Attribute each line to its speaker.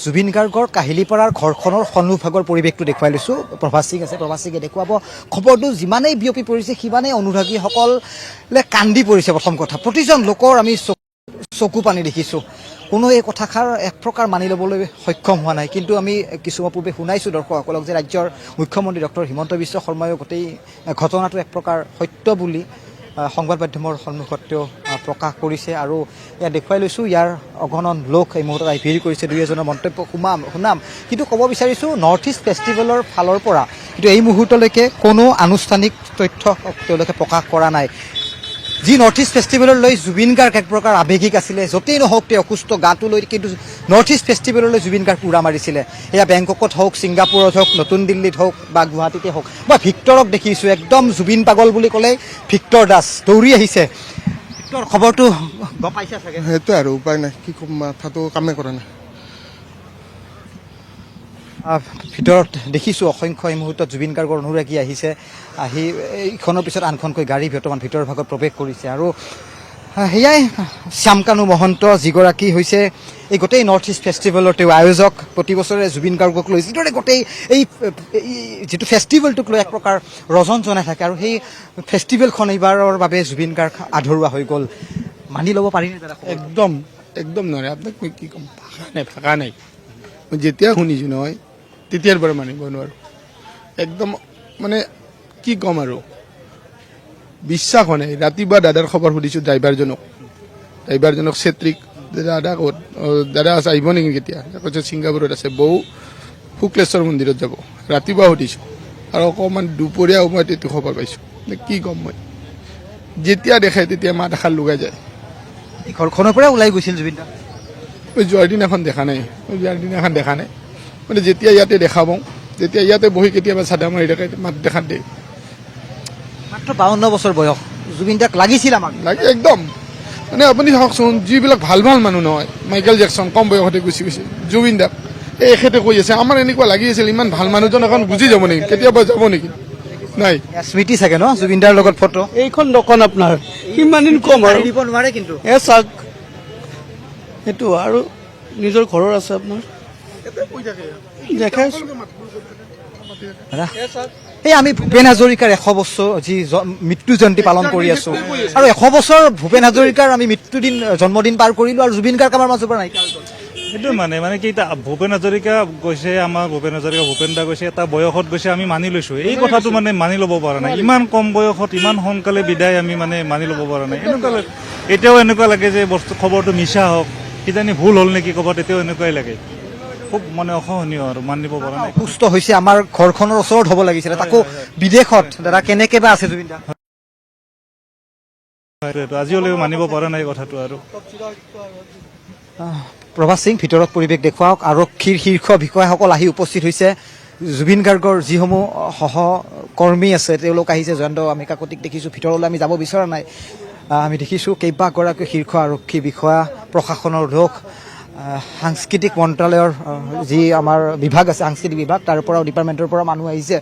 Speaker 1: জুবিন গাৰ্গৰ কাহিলীপাৰাৰ ঘৰখনৰ সন্মুখভাগৰ পৰিৱেশটো দেখুৱাই লৈছোঁ। প্ৰভাস সিং আছে, প্ৰভাস সিঙে দেখুৱাব। খবৰটো যিমানেই বিয়পি পৰিছে সিমানেই অনুৰাগীসকলে কান্দি পৰিছে। প্ৰথম কথা, প্ৰতিজন লোকৰ আমি চকু পানী দেখিছোঁ। কোনো এই কথাষাৰ এক প্ৰকাৰ মানি ল'বলৈ সক্ষম হোৱা নাই। কিন্তু আমি কিছুমান পূৰ্বে শুনাইছোঁ দৰ্শকসকলক যে ৰাজ্যৰ মুখ্যমন্ত্ৰী ডক্টৰ হিমন্ত বিশ্ব শৰ্মায়ো গোটেই ঘটনাটো এক প্ৰকাৰ সত্য বুলি সংবাদ মাধ্যমৰ সন্মুখত তেওঁ প্ৰকাশ কৰিছে। আৰু ইয়াত দেখুৱাই লৈছোঁ ইয়াৰ অগণন লোক এই মুহূৰ্তত আহি ভিৰ কৰিছে। দুই এজনৰ মন্তব্য শুনাম। কিন্তু ক'ব বিচাৰিছোঁ নৰ্থ ইষ্ট ফেষ্টিভেলৰ ফালৰ পৰা কিন্তু এই মুহূৰ্তলৈকে কোনো আনুষ্ঠানিক তথ্য তেওঁলোকে প্ৰকাশ কৰা নাই। যি নৰ্থ ইষ্ট ফেষ্টিভেললৈ জুবিন গাৰ্গ এক প্ৰকাৰ আৱেগিক আছিলে, য'তেই নহওক তেওঁ অসুস্থ গাটো লৈ, কিন্তু নৰ্থ ইষ্ট ফেষ্টিভেললৈ জুবিন গাৰ্গ উৰা মাৰিছিলে। এয়া বেংককত হওক, ছিংগাপুৰত হওক, নতুন দিল্লীত হওক বা গুৱাহাটীতে হওক। মই ভিক্টৰক দেখিছোঁ, একদম জুবিন পাগল বুলি ক'লেই ভিক্টৰ দাস দৌৰি আহিছে। ভিক্টৰ, খবৰটো গম পাইছা চাগে?
Speaker 2: সেইটোৱে আৰু উপায় নাই, কি ক'ম, মাথাটো কামেই কৰা নাই।
Speaker 1: ভিতৰত দেখিছোঁ অসংখ্য এই মুহূৰ্তত জুবিন গাৰ্গৰ অনুৰাগী আহিছে। আহি ইখনৰ পিছত আনখনকৈ গাড়ী বৰ্তমান ভিতৰৰ ভাগত প্ৰৱেশ কৰিছে। আৰু সেয়াই শ্যামকানু মহন্ত, যিগৰাকী হৈছে এই গোটেই নৰ্থ ইষ্ট ফেষ্টিভেলৰ তেওঁ আয়োজক। প্ৰতি বছৰে জুবিন গাৰ্গক লৈ যিদৰে গোটেই এই যিটো ফেষ্টিভেলটোক লৈ এক প্ৰকাৰ ৰজন জনাই থাকে, আৰু সেই ফেষ্টিভেলখন এইবাৰৰ বাবে জুবিন গাৰ্গ আধৰুৱা হৈ গ'ল। মানি ল'ব পাৰিনে দাদা?
Speaker 2: একদম নোৱাৰে। আপোনাক মই কি ক'ম, ভাষা নাই। মই যেতিয়া শুনিছোঁ নহয় তেতিয়াৰ পৰা মানিব নোৱাৰোঁ। একদম মানে কি ক'ম আৰু, বিশ্বাস হোৱা নাই। ৰাতিপুৱা দাদাৰ খবৰ সুধিছোঁ ড্ৰাইভাৰজনক চেত্ৰীক, দাদা ক'ত, দাদা আছে, আহিব নেকি কেতিয়া? কৈছে ছিংগাপুৰত আছে, বৌ শুক্লেশ্বৰ মন্দিৰত যাব। ৰাতিপুৱা সুধিছোঁ আৰু অকণমান দুপৰীয়া সময়ত এইটো খবৰ পাইছোঁ। কি ক'ম, মই যেতিয়া দেখে তেতিয়া মাত এষাৰ লগাই যায়।
Speaker 1: এই ঘৰখনৰ পৰাই ওলাই গৈছিল জুবিন দা?
Speaker 2: মই যোৱাৰ দিনাখন দেখা নাই, মানে যেতিয়া ইয়াতে দেখা পাওঁ, তেতিয়া ইয়াতে বহি কেতিয়াবা চাদা মাৰি থাকে, মাত দেখা দিয়ে।
Speaker 1: মাত্ৰ 52 বছৰ বয়স, জুবিন দাক লাগিছিল আমাক।
Speaker 2: লাগে একদম। মানে আপুনি চাওকচোন, যিবিলাক ভাল মানুহ নহয়, মাইকেল জেকচন কম বয়সতে গুচি গৈছে, জুবিন দাক এখেতে কৈ আছে। আমাৰ এনেকুৱা লাগি আছিল ইমান ভাল মানুহজন এখন গুচি যাব নেকি, কেতিয়াবা যাব নেকি? নাই
Speaker 1: স্মৃতি চাগে ন জুবিন দাৰ লগত ফটো।
Speaker 3: এইখন দোকান আপোনাৰ কিমান দিন কম আৰু
Speaker 1: দিব নোৱাৰে কিন্তু
Speaker 3: চাওক সেইটো আৰু নিজৰ ঘৰৰ আছে আপোনাৰ দেখাই
Speaker 1: এই আমি ভূপেন হাজৰিকাৰ 100 বছৰ যি মৃত্যু জয়ন্তী পালন কৰি আছো, আৰু 100 বছৰ ভূপেন হাজৰিকাৰ আমি মৃত্যুদিন জন্মদিন পাৰ কৰিলো, আৰু জুবিন গাৰ্গ আমাৰ মাজৰ পৰা নাইকিয়া হৈ গ'ল।
Speaker 4: সেইটো মানে কি, ভূপেন হাজৰিকা গৈছে, আমাৰ ভূপেন দা গৈছে, এটা বয়সত গৈছে, আমি মানি লৈছোঁ। এই কথাটো মানে মানি ল'ব পৰা নাই। ইমান কম বয়সত ইমান সোনকালে বিদায় আমি মানে মানি ল'ব পৰা নাই। এতিয়াও এনেকুৱা লাগে যে খবৰটো মিছা হওক, কিজানি ভুল হ'ল নেকি ক'ৰবাত, এতিয়াও এনেকুৱাই লাগে। খুব মানে অসহনীয় আৰু মানিব পৰা নাই।
Speaker 1: সুস্থ হৈছে, আমাৰ ঘৰখনৰ ওচৰত হ'ব লাগিছিলে, তাকো বিদেশত। দাদা কেনেকে বা আছে জুবিন দা?
Speaker 4: আজিলৈও মানিব পৰা নাই কথাটো। আৰু
Speaker 1: প্ৰভাস সিং, ভিতৰত পৰিৱেশ দেখুৱাওক। আৰক্ষীৰ শীৰ্ষ বিষয়াসকল আহি উপস্থিত হৈছে। জুবিন গাৰ্গৰ যিসমূহ সহকৰ্মী আছে তেওঁলোক আহিছে। জয়ন্ত আমি কাকতিক দেখিছোঁ, ভিতৰলৈ আমি যাব বিচৰা নাই। আমি দেখিছোঁ কেইবাগৰাকী শীৰ্ষ আৰক্ষী বিষয়া, প্ৰশাসনৰ লোক, সাংস্কৃতিক মন্ত্ৰালয়ৰ যি আমাৰ বিভাগ আছে, সাংস্কৃতিক বিভাগ, তাৰ পৰাও ডিপাৰ্টমেণ্টৰ পৰা মানুহ আহিছে।